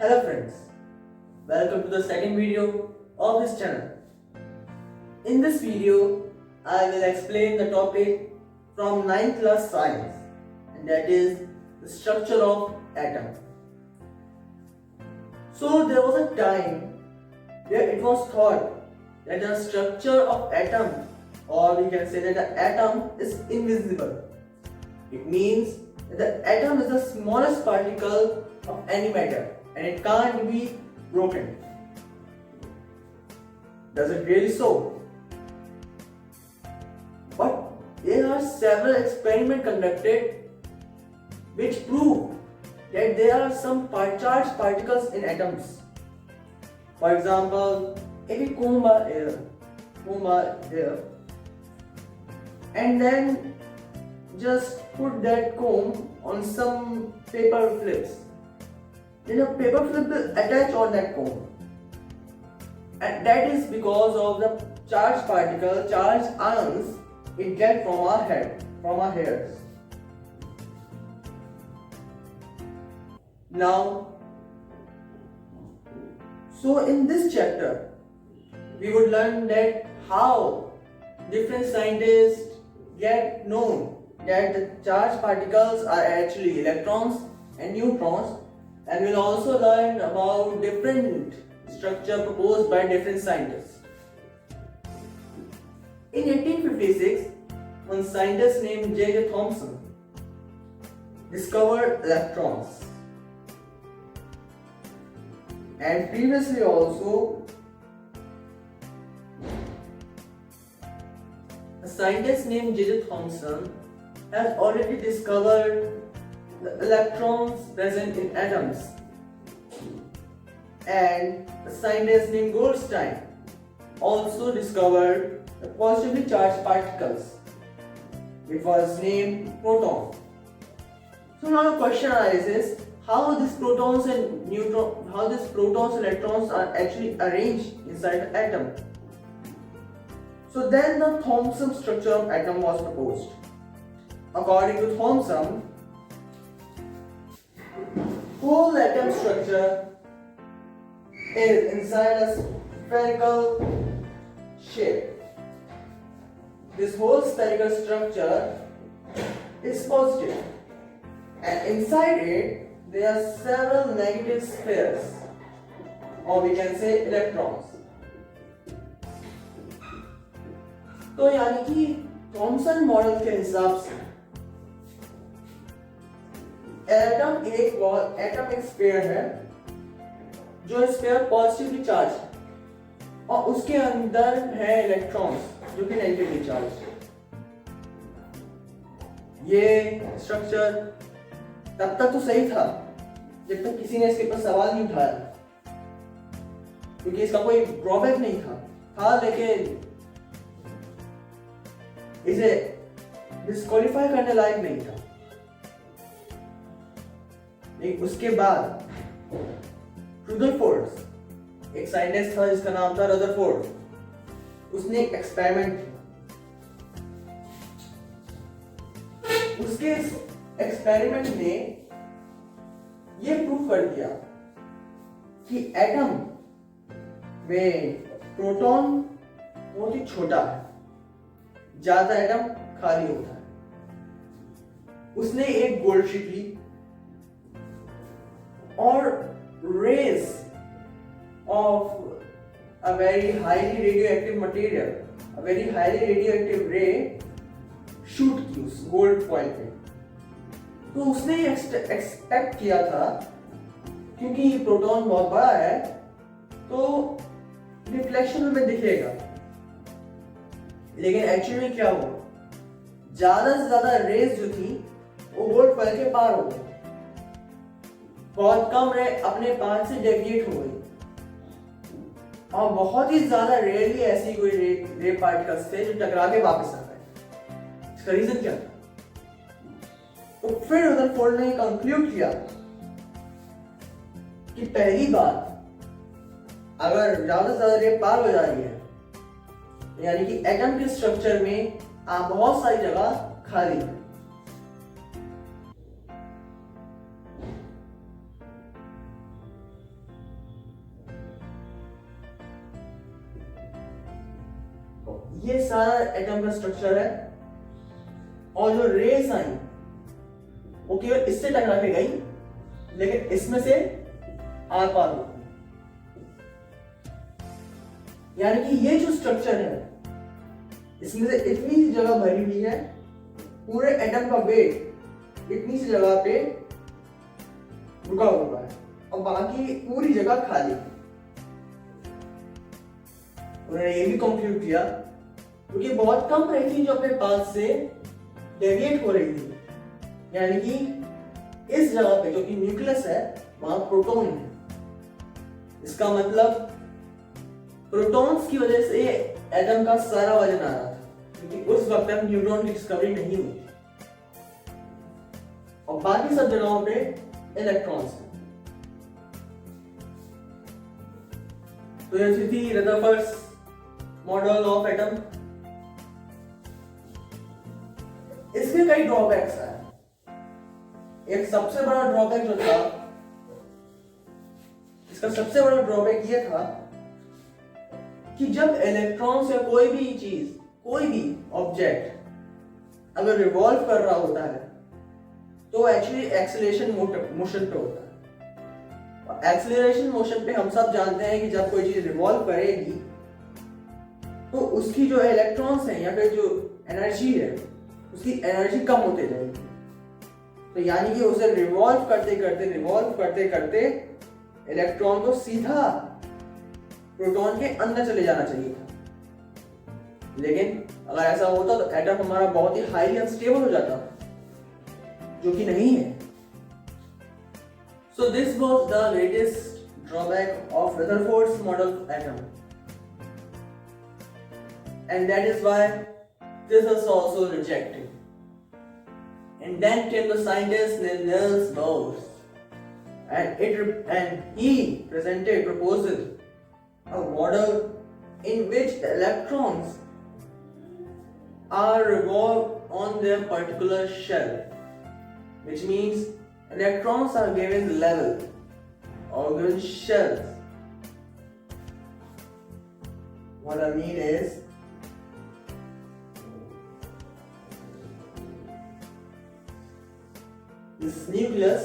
Hello friends, welcome to the second video of this channel. In this video, I will explain the topic from 9th class science, and that is the structure of atom. So there was a time where it was thought that the structure of atom, or we can say that the atom is invisible. It means that the atom is the smallest particle of any matter and it can't be broken. Does it really so? But there are several experiments conducted which prove that there are some charged particles in atoms. For example, if we comb our hair and then just put that comb on some paper clips, then a paper clip will attach on that comb, and that is because of the charged particle, charged ions it gets from our head, from our hairs. Now, so in this chapter, we would learn that how different scientists get known that the charged particles are actually electrons and neutrons, and we'll also learn about different structure proposed by different scientists. In 1856, one scientist named J.J. Thomson discovered electrons, and previously also a scientist named J.J. Thomson has already discovered the electrons present in atoms, and a scientist named Goldstein also discovered the positively charged particles. It was named proton. So now the question arises, how these protons and electrons are actually arranged inside the atom. So then the Thomson structure of atom was proposed. According to Thomson, whole atom structure is inside a spherical shape. This whole spherical structure is positive, and inside it there are several negative spheres, or we can say electrons. तो यानी कि Thompson model के हिसाब से atom एक sphere है जो sphere positively charge है, और उसके अंदर है इलेक्ट्रॉन्स जो कि नेगेटिवली चार्ज है। ये स्ट्रक्चर तब तक तो सही था जब तक किसी ने इसके ऊपर सवाल नहीं उठाया, क्योंकि इसका कोई ड्रॉबैक नहीं था, लेकिन इसे डिस्क्वालीफाई करने लायक नहीं था। लेकिन उसके बाद रदरफोर्ड, एक साइंटिस्ट था जिसका नाम था रदरफोर्ड, उसने एक एक्सपेरिमेंट किया। उसके एक्सपेरिमेंट ने यह प्रूव कर दिया कि एटम में प्रोटॉन बहुत ही छोटा है, ज्यादा एटम खाली होता है। उसने एक गोल्ड शीट ली और rays of a very highly radioactive material, a very highly radioactive ray shoot की उस गोल्ड फॉइल पे। तो उसने एक्सपेक्ट किया था, क्योंकि प्रोटॉन बहुत बड़ा है तो रिफ्लेक्शन में दिखेगा, लेकिन एक्चुअली में क्या हुआ, ज्यादा से ज्यादा रेज जो थी वो गोल्ड फॉइल के पार हो गई, बहुत कम रे अपने पाथ से डेविएट हो गई, और बहुत ही ज्यादा रेयरली ऐसी कोई रे पार्टिकल्स थे जो टकरा के वापस आ गए। इसका रीजन क्या था? तो फिर रदरफोर्ड ने कंक्लूड किया कि पहली बात, अगर ज्यादा से ज्यादा रे पार हो जा रही है, यानी कि एटम के स्ट्रक्चर में बहुत सारी जगह खाली है। ये सारा एटम का स्ट्रक्चर है और जो रेस आई वो केवल इससे टकरा के गई, लेकिन इसमें से आर पार होती, यानी कि ये जो स्ट्रक्चर है इसमें से इतनी सी जगह भरी हुई है, पूरे एटम का वेट इतनी सी जगह पे रुका हुआ है और बाकी पूरी जगह खाली। उन्होंने ये भी कंक्लूड किया क्योंकि बहुत कम रही थी जो अपने पास से डेविएट हो रही थी, यानी कि इस जगह पे जो कि न्यूक्लियस है वहां प्रोटॉन है। इसका मतलब प्रोटॉन्स की वजह से एटम का सारा वजन आ रहा था, क्योंकि उस वक्त तक न्यूट्रॉन की डिस्कवरी नहीं हुई थी और बाकी सब जगहों पे इलेक्ट्रॉन्स हैं। तो ये थी रदरफोर्ड्स मॉडल ऑफ एटम। इसके कई ड्रॉबैक्स हैं। एक सबसे बड़ा ड्रॉबैक जो था, इसका सबसे बड़ा ड्रॉबैक ये था कि जब इलेक्ट्रॉन्स या कोई भी चीज, कोई भी ऑब्जेक्ट अगर रिवॉल्व कर रहा होता है तो एक्चुअली एक्सेलरेशन मोशन पे होता है। एक्सेलरेशन मोशन पे हम सब जानते हैं कि जब कोई चीज रिवॉल्व करेगी तो उसकी जो इलेक्ट्रॉन्स हैं या फिर जो एनर्जी है उसकी एनर्जी कम होते जाएगी। तो यानी कि उसे रिवॉल्व करते करते इलेक्ट्रॉन को सीधा प्रोटॉन के अंदर चले जाना चाहिए था, लेकिन अगर ऐसा होता तो एटम हमारा बहुत ही हाईली अनस्टेबल हो जाता, जो कि नहीं है। So this was the latest drawback of Rutherford's model of atom, and that is why this was also rejected. And then came the scientist Niels Bohr, and he presented a proposal, a model in which the electrons are revolved on their particular shell, which means electrons are given level or given shells. What I mean is, this nucleus,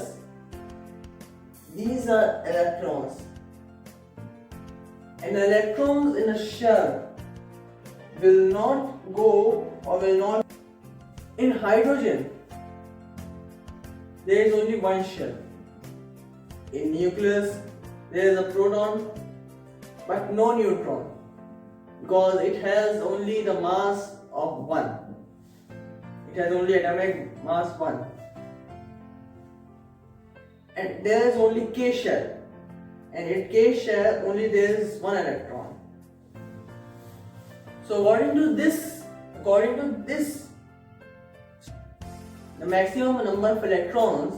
these are electrons, and electrons in a shell will not go or will not. In hydrogen there is only one shell. In nucleus there is a proton but no neutron, because it has only the mass of 1. It has only atomic mass 1. And there is only K shell, and in K shell only there is one electron. So according to this, the maximum number of electrons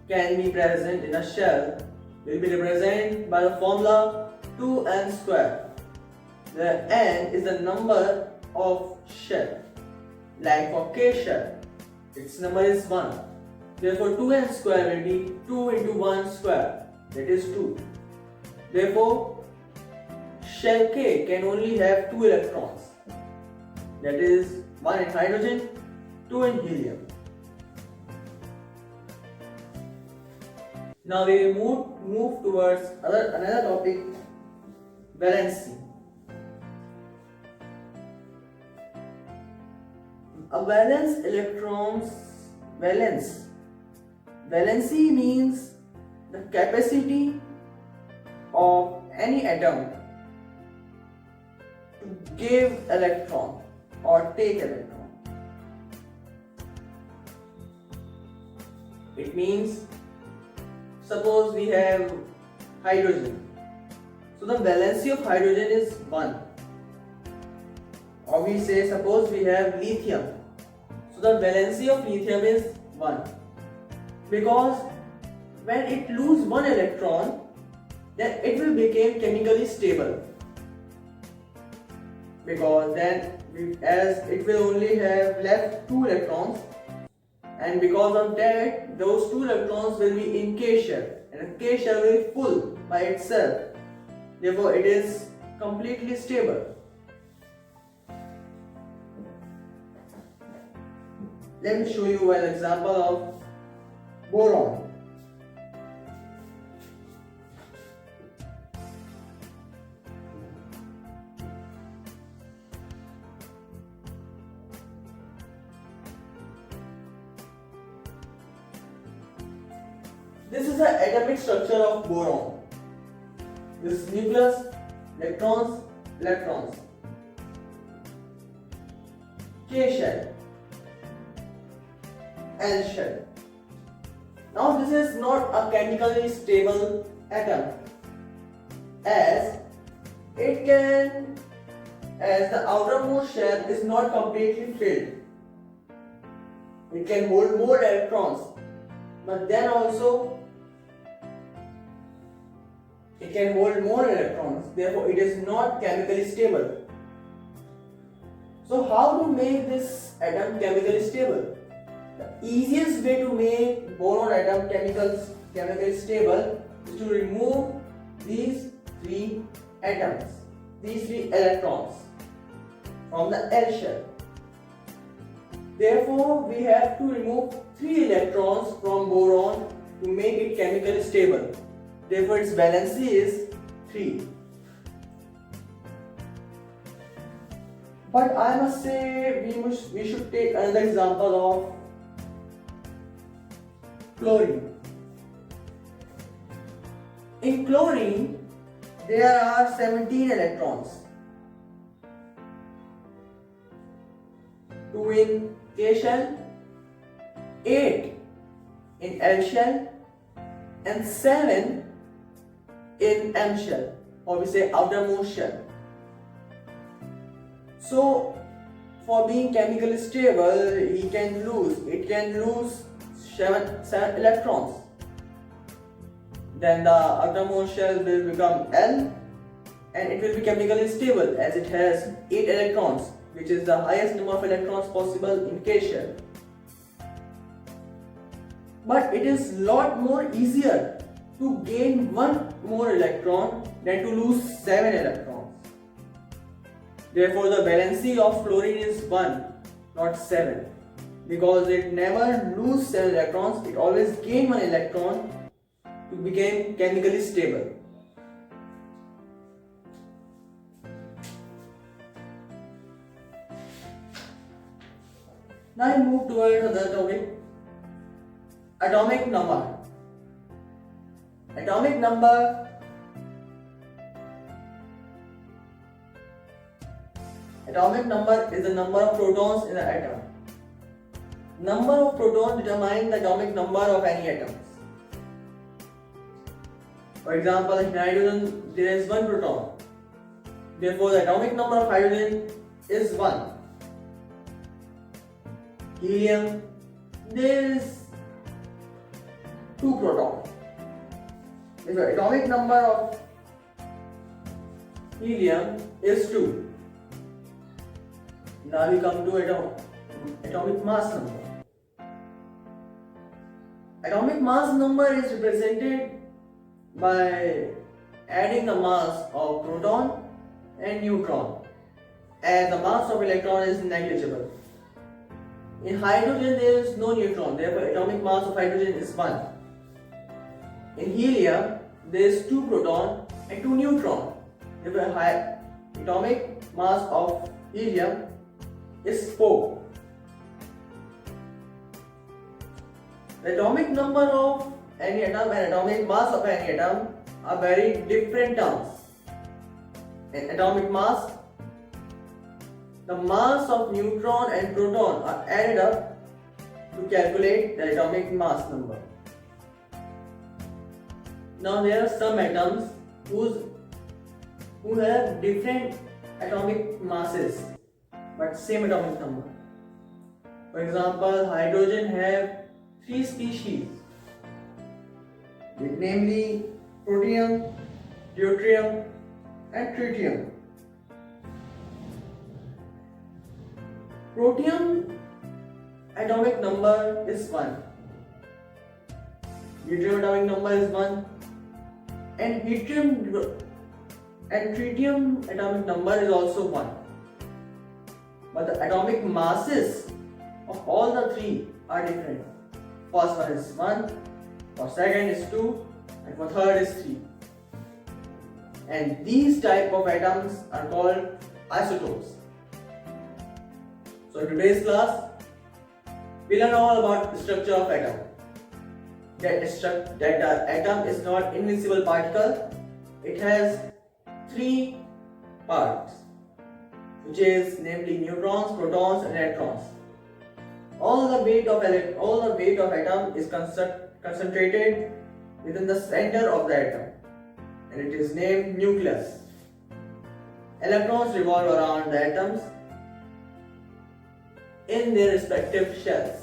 can be present in a shell will be represented by the formula 2n square. The n is the number of shell. Like for K shell, its number is 1. Therefore 2n square will be 2 into 1 square, that is 2. Therefore shell K can only have 2 electrons, that is 1 in hydrogen, 2 in helium. Now we will move towards another topic, valency. A valence electrons, valency means the capacity of any atom to give electron or take electron. It means, suppose we have hydrogen, so the valency of hydrogen is 1. Or we say, suppose we have lithium, so the valency of lithium is 1. Because when it loses one electron, then it will become chemically stable, because then as it will only have left 2 electrons, and because of that those 2 electrons will be in K shell, and K shell will be full by itself, therefore it is completely stable. Let me show you an example of boron. This is the atomic structure of boron. This is nucleus, electrons, electrons. K shell, L shell. Now this is not a chemically stable atom, as the outermost shell is not completely filled. It can hold more electrons, but then also it can hold more electrons, therefore it is not chemically stable. So how to make this atom chemically stable? The easiest way to make boron atom chemically stable is to remove these three atoms, these three electrons from the L shell. Therefore, we have to remove 3 electrons from boron to make it chemically stable. Therefore, its valency is 3. But I must say we should take another example of chlorine. In chlorine, there are 17 electrons. 2 in K shell, 8 in L shell, and 7 in M shell, or we say outermost shell. So, for being chemically stable, it can lose 7 electrons. Then the outermost shell will become L, and it will be chemically stable as it has 8 electrons, which is the highest number of electrons possible in K shell. But it is lot more easier to gain 1 more electron than to lose 7 electrons. Therefore, the valency of chlorine is 1, not 7, because it never loses 7 electrons, it always gains 1 electron to become chemically stable. Now I move towards another topic, atomic number. Atomic number is the number of protons in the atom. Number of protons determine the atomic number of any atoms. For example, in hydrogen there is 1 proton. Therefore, the atomic number of hydrogen is 1. Helium, there is 2 protons. The atomic number of helium is 2. Now we come to atomic mass number. Atomic mass number is represented by adding the mass of proton and neutron, as the mass of electron is negligible. In hydrogen there is no neutron, therefore atomic mass of hydrogen is 1. In helium there is 2 proton and 2 neutron, therefore atomic mass of helium is 4. The atomic number of any atom and atomic mass of any atom are very different terms. In atomic mass, the mass of neutron and proton are added up to calculate the atomic mass number. Now there are some atoms who have different atomic masses but same atomic number. For example, hydrogen have 3 species, namely protium, deuterium and tritium. Protium atomic number is 1, deuterium atomic number is 1, and tritium atomic number is also 1. But the atomic masses of all the three are different. First one is 1, for second is 2, and for third is 3. And these type of atoms are called isotopes. So in today's class, we learn all about the structure of atom. That atom is not invisible particle. It has 3 parts, which is namely neutrons, protons, and electrons. All the weight of atom is concentrated within the center of the atom, and it is named nucleus. Electrons revolve around the atoms in their respective shells.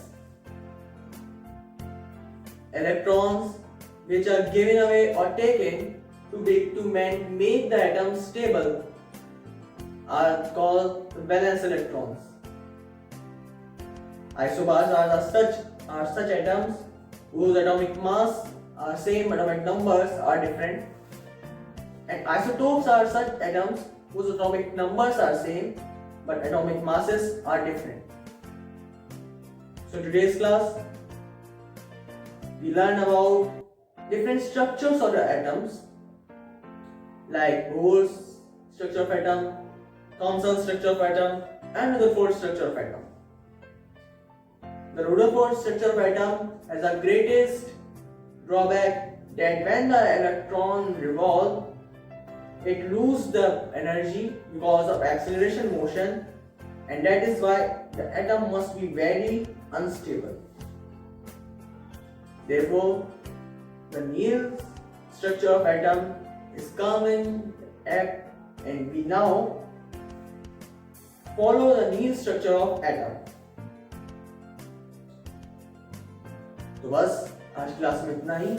Electrons which are given away or taken to make the atom stable are called valence electrons. Isobars are such atoms whose atomic mass are same, atomic numbers are different. And isotopes are such atoms whose atomic numbers are same but atomic masses are different. So today's class, we learn about different structures of the atoms, like Bohr's structure of atom, Thomson's structure of atom, and Rutherford's structure of atom. The Rutherford structure of atom has the greatest drawback that when the electron revolves, it loses the energy because of acceleration motion, and that is why the atom must be very unstable. Therefore, the Neal's structure of atom is common, and we now follow the Neal's structure of atom. तो बस आज class में इतना ही।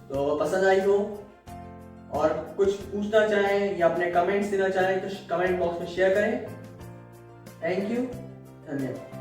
तो पसंद आई हो और कुछ पूछना चाहें या अपने कमेंट्स देना चाहें तो कमेंट बॉक्स में शेयर करें। थैंक यू, धन्यवाद।